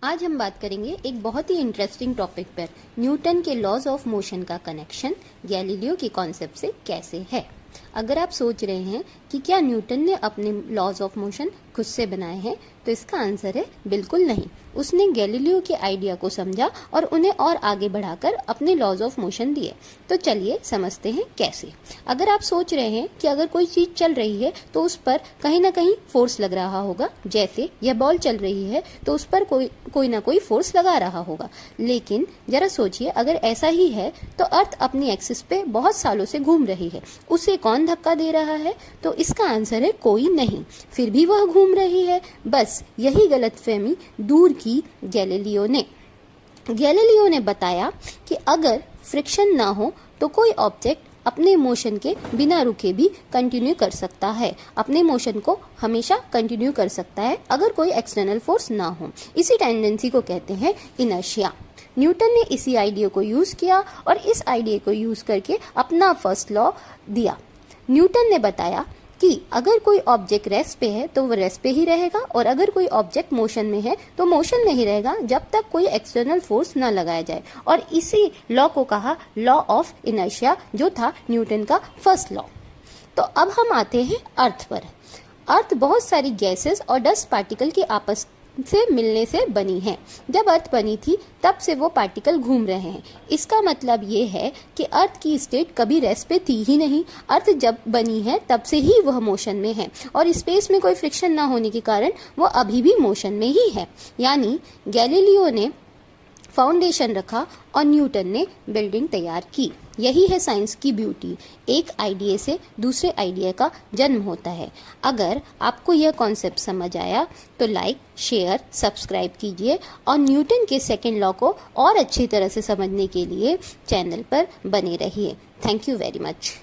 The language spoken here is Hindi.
आज हम बात करेंगे एक बहुत ही इंटरेस्टिंग टॉपिक पर, न्यूटन के लॉज ऑफ मोशन का कनेक्शन गैलीलियो के कॉन्सेप्ट से कैसे है। अगर आप सोच रहे हैं कि क्या न्यूटन ने अपने लॉज ऑफ मोशन खुद से बनाए हैं, तो इसका आंसर है बिल्कुल नहीं। उसने गैलीलियो के आइडिया को समझा और उन्हें और आगे बढ़ाकर अपने लॉज ऑफ मोशन दिए। तो चलिए समझते हैं कैसे। अगर आप सोच रहे हैं कि अगर कोई चीज चल रही है तो उस पर कहीं ना कहीं फोर्स लग रहा होगा, जैसे यह बॉल चल रही है तो उस पर कोई ना कोई फोर्स लगा रहा होगा। लेकिन जरा सोचिए, अगर ऐसा ही है तो अर्थ अपनी एक्सिस पे बहुत सालों से घूम रही है, उसे कौन धक्का दे रहा है? तो इसका आंसर है कोई नहीं, फिर भी वह घूम रही है। बस यही गलतफहमी दूर की गैलीलियो ने बताया कि अगर फ्रिक्शन ना हो तो कोई ऑब्जेक्ट अपने मोशन के बिना रुके भी कंटिन्यू कर सकता है, अपने मोशन को हमेशा कंटिन्यू कर सकता है अगर कोई एक्सटर्नल फोर्स ना हो। इसी टेंडेंसी को कहते हैं इनर्शिया। न्यूटन ने इसी आइडिया को यूज किया और इस आइडिया को यूज करके अपना फर्स्ट लॉ दिया। न्यूटन ने बताया कि अगर कोई ऑब्जेक्ट रेस्ट पे है तो वो रेस्ट पे ही रहेगा, और अगर कोई ऑब्जेक्ट मोशन में है तो मोशन में ही रहेगा जब तक कोई एक्सटर्नल फोर्स न लगाया जाए। और इसी लॉ को कहा लॉ ऑफ इनर्शिया, जो था न्यूटन का फर्स्ट लॉ। तो अब हम आते हैं अर्थ पर। अर्थ बहुत सारी गैसेस और डस्ट पार्टिकल के आपस से मिलने से बनी है। जब अर्थ बनी थी तब से वो पार्टिकल घूम रहे हैं। इसका मतलब ये है कि अर्थ की स्टेट कभी रेस्ट पे थी ही नहीं। अर्थ जब बनी है तब से ही वह मोशन में है, और स्पेस में कोई फ्रिक्शन ना होने के कारण वो अभी भी मोशन में ही है। यानी गैलीलियो ने फाउंडेशन रखा और न्यूटन ने बिल्डिंग तैयार की। यही है साइंस की ब्यूटी, एक आइडिया से दूसरे आइडिया का जन्म होता है। अगर आपको यह कॉन्सेप्ट समझ आया तो लाइक, शेयर, सब्सक्राइब कीजिए और न्यूटन के सेकंड लॉ को और अच्छी तरह से समझने के लिए चैनल पर बने रहिए। Thank you very much.